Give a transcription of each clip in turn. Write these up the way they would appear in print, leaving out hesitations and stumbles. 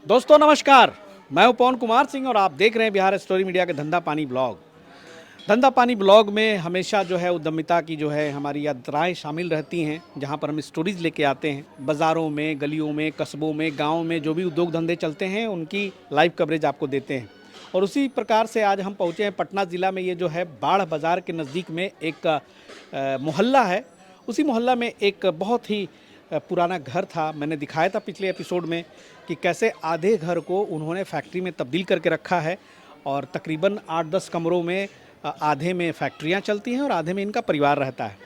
दोस्तों नमस्कार, मैं हूं पवन कुमार सिंह और आप देख रहे हैं बिहार स्टोरी मीडिया के धंधा पानी ब्लॉग। धंधा पानी ब्लॉग में हमेशा जो है उद्यमिता की जो है हमारी यात्राएं शामिल रहती हैं, जहां पर हम स्टोरीज लेके आते हैं। बाज़ारों में, गलियों में, कस्बों में, गाँव में जो भी उद्योग धंधे चलते हैं उनकी लाइव कवरेज आपको देते हैं। और उसी प्रकार से आज हम पहुँचे हैं पटना ज़िला में। ये जो है बाढ़ बाज़ार के नज़दीक में एक मोहल्ला है। उसी मोहल्ला में एक बहुत ही पुराना घर था। मैंने दिखाया था पिछले एपिसोड में कि कैसे आधे घर को उन्होंने फैक्ट्री में तब्दील करके रखा है और तकरीबन 8-10 कमरों में आधे में फैक्ट्रियां चलती हैं और आधे में इनका परिवार रहता है।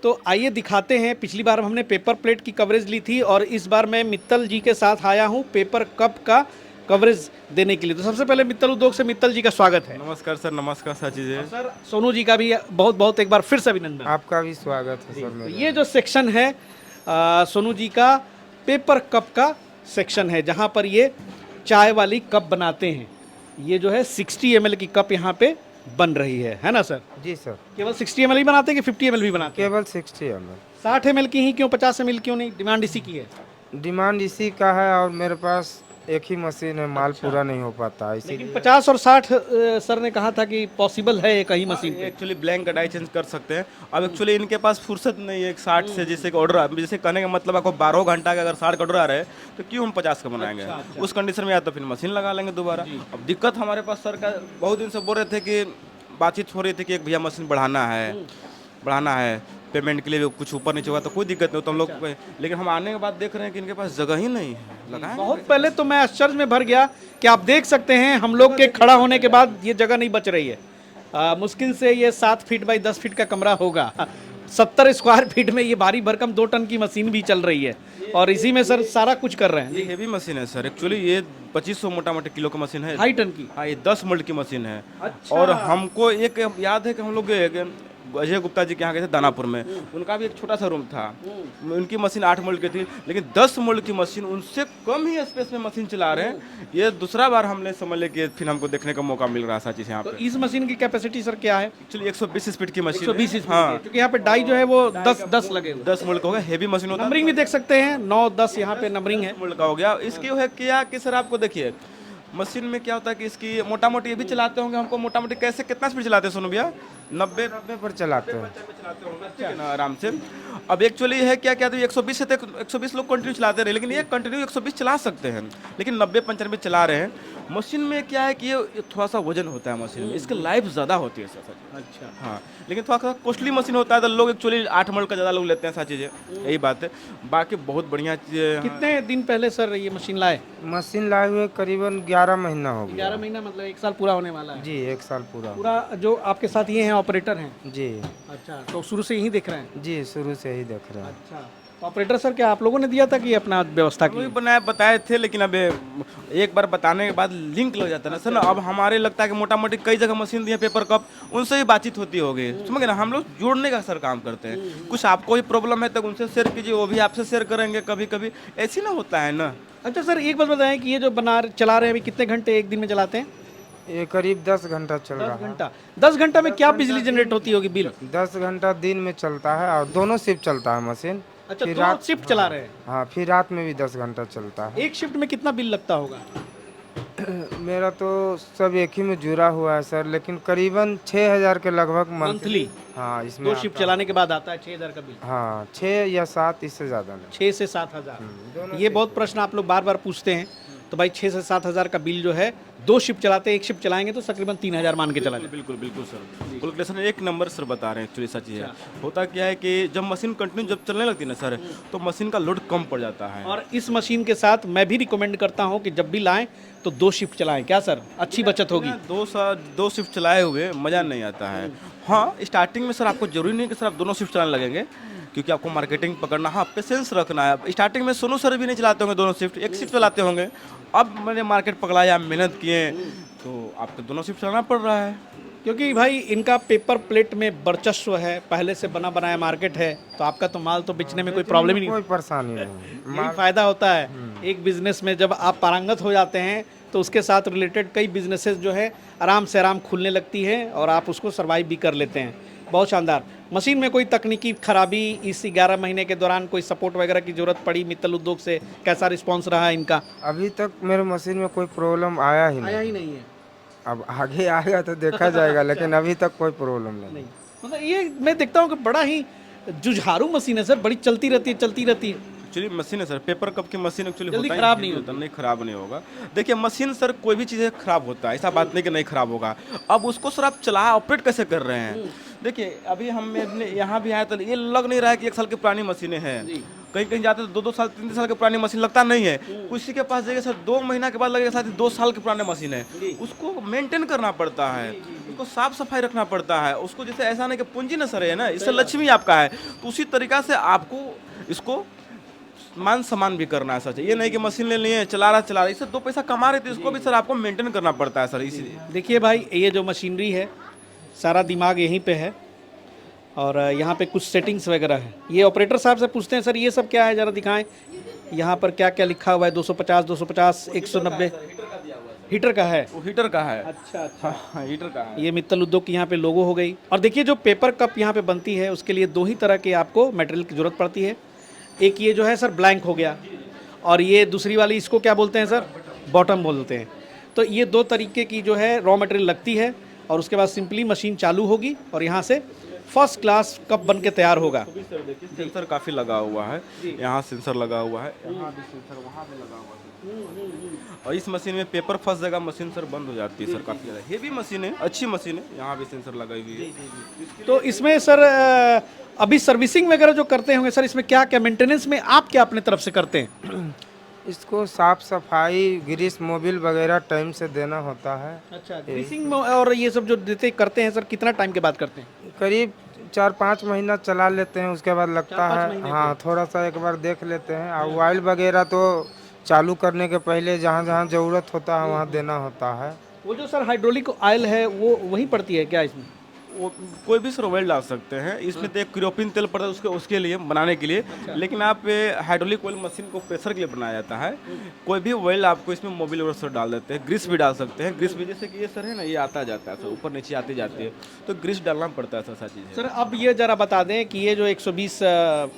तो आइए दिखाते हैं। पिछली बार हमने पेपर प्लेट की कवरेज ली थी और इस बार मैं मित्तल जी के साथ आया हूं पेपर कप का कवरेज देने के लिए। तो सबसे पहले मित्तल उद्योग से मित्तल जी का स्वागत है। नमस्कार सर। नमस्कार सचिन जी। सर सोनू जी का भी बहुत बहुत एक बार फिर से अभिनंदन। आपका भी स्वागत है सर। तो ये जो सेक्शन है सोनू जी का पेपर कप का सेक्शन है, जहाँ पर ये चाय वाली कप बनाते हैं। ये जो है 60 ml की कप यहाँ पे बन रही है ना सर? जी सर। केवल 60 ml ही बनाते हैं कि 50 ml भी बनाते हैं? केवल 60 ml। 60 ml की ही क्यों, 50 ml क्यों नहीं? डिमांड इसी की है? डिमांड इसी का है और मेरे पास एक ही मशीन है, माल पूरा नहीं हो पाता इसी। लेकिन 50 और 60 सर ने कहा था कि पॉसिबल है एक ही मशीन पे। एक्चुअली ब्लैंक कढ़ाई चेंज कर सकते हैं। अब एक्चुअली इनके पास फुर्सत नहीं है 60 से, जैसे ऑर्डर, जैसे कहने का मतलब आपको 12 घंटा का अगर 60 का ऑर्डर आ रहा है तो क्यों हम 50 का बनाएंगे। उस कंडीशन में या तो फिर मशीन लगा लेंगे दोबारा। अब दिक्कत हमारे पास सर का बहुत दिन से बोल रहे थे कि बातचीत हो रही थी कि एक भैया मशीन बढ़ाना है पेमेंट के लिए कुछ ऊपर नीचे हुआ तो कोई दिक्कत नहीं तो हम लोग, लेकिन हम आने के बाद देख रहे हैं कि इनके पास जगह ही नहीं है लगाएं। बहुत पहले तो मैं आश्चर्य में भर गया कि आप देख सकते हैं हम लोग के खड़ा होने के बाद ये जगह नहीं बच रही है। मुश्किल से ये 7 फीट बाई 10 फीट का कमरा होगा। 70 स्क्वायर फीट में ये भारी भरकम 2 टन की मशीन भी चल रही है और इसी में सर सारा कुछ कर रहे हैं। ये हेवी मशीन है सर। एक्चुअली ये 2500 मोटा मोटी किलो की मशीन है, 2.5 टन की। हाँ, ये 10 मोल्ड की मशीन है। अच्छा। और हमको एक याद है कि हम लोग अजय गुप्ता जी के यहाँ गए थे दानापुर में, उनका भी एक छोटा सा रूम था। उनकी मशीन 8 मोल्ड की थी, लेकिन 10 मोल्ड की मशीन, उनसे कम ही स्पेस में मशीन चला रहे हैं। ये दूसरा बार हमने समझ लिया कि फिर हमको देखने का मौका मिल रहा है चीज़ यहाँ तो पे। इस मशीन की कैपेसिटी सर क्या है? एक्चुअली 120 स्पीड की मशीन 120 है। स्पीड हाँ, क्योंकि यहाँ पे डाई जो है वो 10 लगे हुए। 10 मोल्ड का होगा, हेवी मशीन होता है। नंबरिंग भी देख सकते हैं, 9-10 यहाँ पे नंबरिंग है। मोल्ड का हो गया। इसकी है क्या कि सर आपको देखिए मशीन में क्या होता है कि इसकी मोटा मोटी ये भी चलाते होंगे। हमको मोटा मोटी कैसे कितना स्पीड चलाते हैं सोनू भैया? 90 पर चलाते हैं। चलाते होंगे, ठीक है ना, आराम से। अब एक्चुअली है क्या क्या तो 120 से 120 लोग कंटिन्यू चलाते रहे, लेकिन ये कंटिन्यू 120 चला सकते हैं, लेकिन 90-95 चला रहे हैं। मशीन में क्या है कि ये थोड़ा सा वजन होता है मशीन में, इसकी लाइफ ज़्यादा होती है सर। अच्छा। हाँ, लेकिन थोड़ा सा कॉस्टली मशीन होता है तो लोग एक्चुअली 8 मोल्ड का ज़्यादा लोग लेते हैं, सारी चीज़ें, यही बात है। बाकी बहुत बढ़िया चीज़। कितने दिन पहले सर ये मशीन लाए? मशीन लाए हुए करीबन 11 महीना हो गया। 11 महीना मतलब 1 साल पूरा होने वाला है। जी 1 साल पूरा। पूरा जो आपके साथ ये हैं ऑपरेटर हैं? जी। अच्छा, तो शुरू से यही देख रहे हैं? जी शुरू से ही देख रहे हैं। अच्छा, तो ऑपरेटर सर क्या आप लोगों ने दिया था कि अपना व्यवस्था की? वही बताए थे, लेकिन अब एक बार बताने के बाद लिंक लग जाता है ना सर ना। अब हमारे लगता है कि मोटा मोटी कई जगह मशीन दी है पेपर कप, उनसे भी बातचीत होती होगी, समझ गए ना। हम लोग जोड़ने का सर काम करते हैं। कुछ आपको ही प्रॉब्लम है तो उनसे शेयर कीजिए, वो भी आपसे शेयर करेंगे। कभी कभी ऐसी ना होता है ना। अच्छा सर, एक बात बताएं कि ये जो चला रहे हैं अभी कितने घंटे एक दिन में चलाते हैं? ये करीब 10 घंटा चल रहा 10 है। घंटा। 10 घंटा में क्या बिजली जनरेट होती होगी बिल? 10 घंटा दिन में चलता है और दोनों शिफ्ट चलता है मशीन। अच्छा, फिर 2 शिफ्ट चला रहे हैं? हाँ, फिर रात में भी 10 घंटा चलता है। एक शिफ्ट में कितना बिल लगता होगा? मेरा तो सब एक ही में जुड़ा हुआ है सर, लेकिन करीबन 6000 के लगभग मंथली? हाँ, इसमें 2 शिफ्ट चलाने के बाद आता है 6000 का बिल? हाँ 6 या 7, इससे ज़्यादा नहीं। 6 से 7 हज़ार। ये बहुत प्रश्न आप लोग बार बार पूछते हैं। तो भाई 6 से 7 हज़ार का बिल जो है 2 शिफ्ट चलाते हैं, एक शिफ्ट चलाएंगे तो तकरीबन 3000 मान के चला जाए। बिल्कुल बिल्कुल सर, कैलकुलेशन एक नंबर सर बता रहे हैं। एक्चुअली सच है। होता क्या है कि जब मशीन कंटिन्यू जब चलने लगती है ना सर, तो मशीन का लोड कम पड़ जाता है। और इस मशीन के साथ मैं भी रिकमेंड करता हूं कि जब भी लाएं तो 2 शिफ्ट चलाएं। क्या सर, अच्छी बचत होगी? 2 शिफ्ट चलाए हुए मज़ा नहीं आता है। हाँ, स्टार्टिंग में सर आपको जरूरी नहीं कि सर आप दोनों शिफ्ट चलाने लगेंगे, क्योंकि आपको मार्केटिंग पकड़ना, हाँ पेशेंस रखना है। स्टार्टिंग में सोनू सर भी नहीं चलाते होंगे दोनों शिफ्ट, एक शिफ्ट चलाते होंगे। अब मैंने मार्केट पकड़ाया, मेहनत किए, तो आपको दोनों शिफ्ट चलाना पड़ रहा है। क्योंकि भाई इनका पेपर प्लेट में वर्चस्व है, पहले से बना बनाया मार्केट है, तो आपका तो माल तो बेचने में कोई प्रॉब्लम ही नहीं, कोई परेशानी नहीं। यही फायदा होता है एक बिजनेस में। जब आप पारंगत हो जाते हैं तो उसके साथ रिलेटेड कई बिजनेसेस जो है आराम से आराम खुलने लगती है और आप उसको सर्वाइव भी कर लेते हैं। बहुत शानदार। मशीन में कोई तकनीकी खराबी इस 11 महीने के दौरान कोई सपोर्ट वगैरह की जरूरत पड़ी मित्तल उद्योग से, कैसा रिस्पांस रहा है इनका? अभी तक मेरे मशीन में कोई प्रॉब्लम आया ही नहीं। ही नहीं है। अब आगे आएगा तो देखा जाएगा, लेकिन अभी तक कोई प्रॉब्लम नहीं। मतलब ये मैं देखता हूँ कि बड़ा ही जुझारू मशीन है सर, बड़ी चलती रहती है। एक्चुअली मशीन है सर, पेपर कप की मशीन एक्चुअली जल्दी होता ही खराब नहीं होता, नहीं खराब नहीं होगा। देखिए मशीन सर कोई भी चीज़ खराब होता है, ऐसा बात नहीं कि नहीं खराब होगा। अब उसको सर आप चला ऑपरेट कैसे कर रहे हैं? देखिए अभी हम यहाँ भी आए तो ये लग नहीं रहा है कि 1 साल की पुरानी मशीनें हैं। कहीं कहीं जाते तो 2-2 साल 3-3 साल की पुरानी मशीन लगता नहीं है। किसी के पास जाइए सर 2 महीना के बाद लगेगा साथ ही 2 साल की पुरानी मशीन है। उसको मेंटेन करना पड़ता है, उसको साफ सफाई रखना पड़ता है, उसको जैसे ऐसा नहीं कि पूंजी न सर है ना, इससे लक्ष्मी आपका है, तो उसी तरीका से आपको इसको मान सम्मान भी करना है सर। ये नहीं कि मशीन ले लिए चला रहा इससे 2 पैसा कमा रहे थे, इसको भी सर आपको मेंटेन करना पड़ता है सर। इसीलिए देखिए भाई ये जो मशीनरी है सारा दिमाग यहीं पे है और यहाँ पे कुछ सेटिंग्स वगैरह है। ये ऑपरेटर साहब से पूछते हैं, सर ये सब क्या है ज़रा दिखाएं, यहाँ पर क्या क्या लिखा हुआ है? 250 190 हीटर का है। वो हीटर का है। अच्छा। हाँ हीटर का है। ये मित्तल उद्योग की यहाँ पे लोगो हो गई। और देखिए जो पेपर कप यहाँ पे बनती है उसके लिए 2 ही तरह के आपको मटेरियल की ज़रूरत पड़ती है। एक ये जो है सर ब्लैंक हो गया, और ये दूसरी वाली इसको क्या बोलते हैं सर? बॉटम बोलते हैं। तो ये 2 तरीके की जो है रॉ मटेरियल लगती है और उसके बाद सिंपली मशीन चालू होगी और यहाँ से फर्स्ट क्लास कप बन के तैयार होगा। सेंसर काफ़ी लगा हुआ है, यहाँ सेंसर लगा हुआ है, यहाँ भी सेंसर, वहाँ भी लगा हुआ है। और इस मशीन में पेपर फंस जाएगा, मशीन सर बंद हो जाती है सर। काफ़ी ज़्यादा हेवी मशीन है, अच्छी मशीन है, यहाँ भी सेंसर लगाई हुई है। तो इसमें सर अभी सर्विसिंग वगैरह जो करते होंगे सर, इसमें क्या क्या मेंटेनेंस में आप क्या अपने तरफ से करते हैं? इसको साफ सफाई, ग्रीस मोबिल वगैरह टाइम से देना होता है। अच्छा, ग्रीसिंग और ये सब जो देते करते हैं सर, कितना टाइम के बाद करते हैं? करीब 4-5 महीना चला लेते हैं, उसके बाद लगता है हाँ थोड़ा सा एक बार देख लेते हैं। और ऑयल वगैरह तो चालू करने के पहले जहाँ जहाँ ज़रूरत होता है वहाँ देना होता है। वो जो सर हाइड्रोलिक ऑयल है वो वहीं पड़ती है क्या इसमें? वो कोई भी सर ऑयल डाल सकते हैं इसमें। तो एक क्रियोपिन तेल पड़ता है उसके लिए बनाने के लिए। लेकिन आप हाइड्रोलिक ऑयल मशीन को प्रेशर के लिए बनाया जाता है। कोई भी ऑयल आपको इसमें मोबिल और सर डाल देते हैं। ग्रीस भी डाल सकते हैं। ग्रीस भी जैसे कि ये सर है ना, ये आता जाता है सर, ऊपर नीचे आती जाती है, तो ग्रीस डालना पड़ता है सर। सारी चीज़ें सर अब ये जरा बता दें कि ये जो 120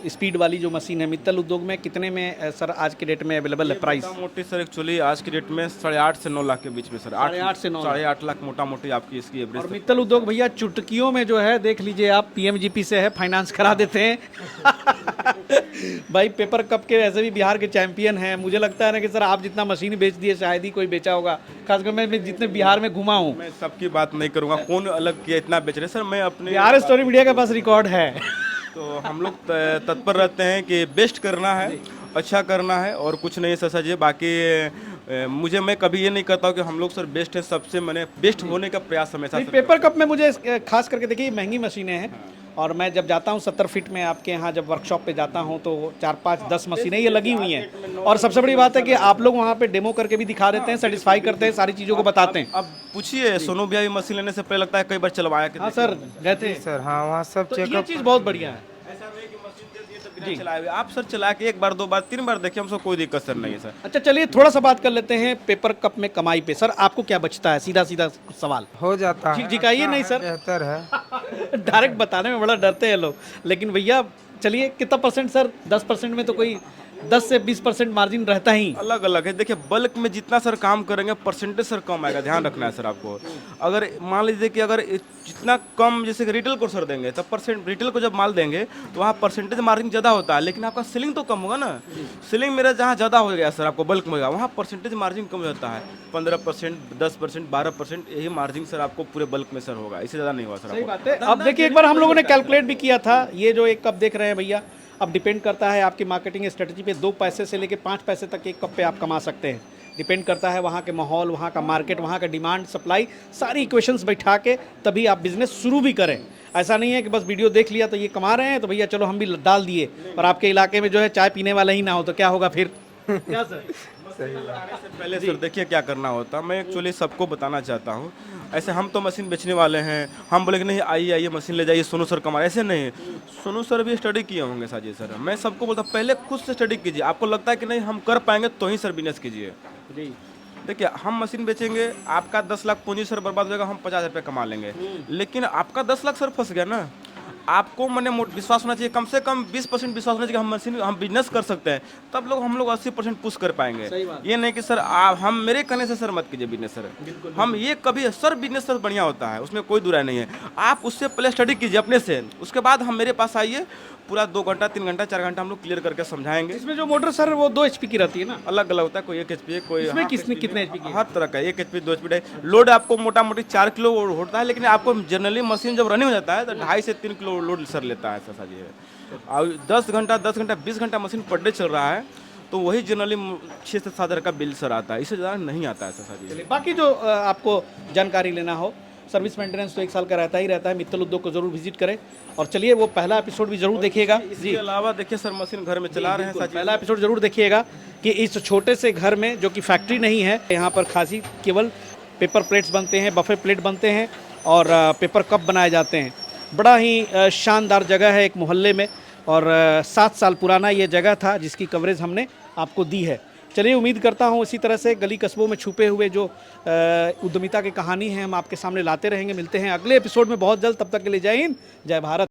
स्पीड वाली जो मशीन है मित्तल उद्योग में कितने में सर आज के डेट में अवेलेबल है प्राइस? मोटा मोटी सर एक्चुअली आज की डेट में 8.5 से 9 लाख के बीच में सर। 8.5 से 9 8.5 लाख मोटा मोटी आपकी इसकी और एवरेज। मित्तल उद्योग भैया चुटकियों में जो है देख लीजिए आप, पीएमजीपी से है, फाइनेंस करा देते हैं। भाई पेपर कप के वैसे भी बिहार के चैंपियन हैं। मुझे लगता है ना कि सर आप जितना मशीन बेच दिए शायद ही कोई बेचा होगा, खासकर मैं जितने बिहार में घुमा हूँ। मैं सबकी बात नहीं करूँगा, कौन अलग किया इतना बेच रहे सर। मैं अपने बिहार स्टोरी मीडिया के पास रिकॉर्ड है। तो हम लोग तत्पर रहते हैं कि बेस्ट करना है, अच्छा करना है और कुछ नहीं सर। सर जी बाकी मैं कभी ये नहीं करता हूँ कि हम लोग सर बेस्ट है, सबसे मैंने बेस्ट होने का प्रयास हमेशा। पेपर कप में मुझे खास करके देखिए महंगी मशीनें हैं और मैं जब जाता हूँ 70 फीट में आपके यहाँ जब वर्कशॉप पे जाता हूँ तो 4-5-10 मशीनें ये लगी हुई हैं। और सबसे बड़ी बात है कि आप लोग वहाँ पे डेमो करके भी दिखा देते हैं, सेटिस्फाई करते हैं, सारी चीज़ों को बताते हैं। अब पूछिए सोनू भैया भी मशीन लेने से पहले लगता है कई बार चलवाया कि हाँ सर गए थे सर। हाँ वहाँ सब तो ये चेकअप। चीज़ बहुत बढ़िया है। ऐसा नहीं कि मशीन दे दिए तो बिना चलाए हुए। आप सर चला के 1 बार 2 बार 3 बार देखिए, हमसे कोई दिक्कत सर नहीं है सर। अच्छा चलिए थोड़ा सा बात कर लेते हैं पेपर कप में कमाई पे। सर आपको क्या बचता है, सीधा सीधा सवाल? हो जाता है। झिकाइए नहीं सर, बेहतर है। डायरेक्ट बताने में बड़ा डरते हैं लोग, लेकिन भैया चलिए कितना परसेंट सर? 10% में तो कोई 10 से 20% मार्जिन रहता ही। अलग अलग है। देखिए बल्क में जितना सर काम करेंगे परसेंटेज सर कम आएगा, ध्यान रखना है सर आपको। अगर मान लीजिए कि अगर जितना कम जैसे कि रिटेल को सर देंगे तब रिटेल को जब माल देंगे तो वहाँ परसेंटेज मार्जिन ज़्यादा होता है, लेकिन आपका सेलिंग तो कम होगा ना। सेलिंग मेरा जहाँ ज़्यादा हो गया सर, आपको बल्क में होगा, वहाँ परसेंटेज मार्जिन कम होता है। 15%, 10%, 12% यही मार्जिन सर आपको पूरे बल्क में सर होगा, इससे ज़्यादा नहीं होगा सर। सही बात है। अब देखिए एक बार हम लोगों ने कैलकुलेट भी किया था, ये जो एक कप देख रहे हैं भैया, अब डिपेंड करता है आपकी मार्केटिंग स्ट्रेटजी पे। 2 पैसे से लेके 5 पैसे तक एक कप पे आप कमा सकते हैं। डिपेंड करता है वहाँ के माहौल, वहाँ का मार्केट, वहाँ का डिमांड सप्लाई, सारी इक्वेशंस बैठा के तभी आप बिजनेस शुरू भी करें। ऐसा नहीं है कि बस वीडियो देख लिया तो ये कमा रहे हैं तो भैया चलो हम भी डाल दिए, और आपके इलाके में जो है चाय पीने वाला ही ना हो तो क्या होगा फिर? क्या सर? पहले सर देखिए क्या करना होता। मैं एक्चुअली सबको बताना चाहता हूँ, ऐसे हम तो मशीन बेचने वाले हैं, हम बोले कि नहीं आइए आइए मशीन ले जाइए सोनू सर कमा, ऐसे नहीं। सोनू सर भी स्टडी किए होंगे साजिद सर। मैं सबको बोलता पहले खुद से स्टडी कीजिए। आपको लगता है कि नहीं हम कर पाएंगे तो ही सर बिजनेस कीजिए। जी देखिए हम मशीन बेचेंगे, आपका 10 लाख पूंजी सर बर्बाद हो जाएगा, हम 50 रुपये कमा लेंगे, लेकिन आपका 10 लाख सर फंस गया ना। आपको मैंने विश्वास होना चाहिए, कम से कम 20% विश्वास होना चाहिए कि हम मशीन हम बिजनेस कर सकते हैं, तब हम लोग 80% पुश कर पाएंगे। सही बात। ये नहीं कि सर हम मेरे कहने से सर मत कीजिए बिजनेस सर, हम ये कभी सर बिजनेस सर बढ़िया होता है, उसमें कोई दुराय नहीं है। आप उससे पहले स्टडी कीजिए अपने से, उसके बाद हम मेरे पास आइए, पूरा 2 घंटा 3 घंटा 4 घंटा हम लोग क्लियर करके समझाएंगे। इसमें जो मोटर सर वो 2 HP की रहती है ना? अलग अलग होता है, कोई 1 HP है, कोई इसमें half कितने HP है, HP की? हर तरह का 1 HP 2 HP है। लोड आपको मोटा मोटी 4 किलो होता है, लेकिन आपको जनरली मशीन जब रनिंग हो जाता है तो 2.5 से 3 किलो लोड सर लेता है सर जी। और 10 घंटा 20 घंटा मशीन पर डे चल रहा है, तो वही जनरली 6 से 7 हज़ार का बिल सर आता है, इससे ज़्यादा नहीं आता है सर जी। बाकी जो आपको जानकारी लेना हो, सर्विस मेंटेनेंस तो 1 साल का रहता ही रहता है। मित्तल उद्योग को जरूर विजिट करें और चलिए वो पहला एपिसोड भी जरूर देखिएगा। इसके अलावा देखिए सर मशीन घर में चला रहे हैं सर जी। पहला एपिसोड जरूर देखिएगा कि इस छोटे से घर में, जो कि फैक्ट्री नहीं है, यहाँ पर खासी केवल पेपर प्लेट्स बनते हैं, बफे प्लेट बनते हैं और पेपर कप बनाए जाते हैं। बड़ा ही शानदार जगह है एक मोहल्ले में, और 7 साल पुराना ये जगह था जिसकी कवरेज हमने आपको दी है। चलिए, उम्मीद करता हूँ इसी तरह से गली कस्बों में छुपे हुए जो उद्यमिता की कहानी है हम आपके सामने लाते रहेंगे। मिलते हैं अगले एपिसोड में बहुत जल्द, तब तक के लिए जय हिंद, जय भारत।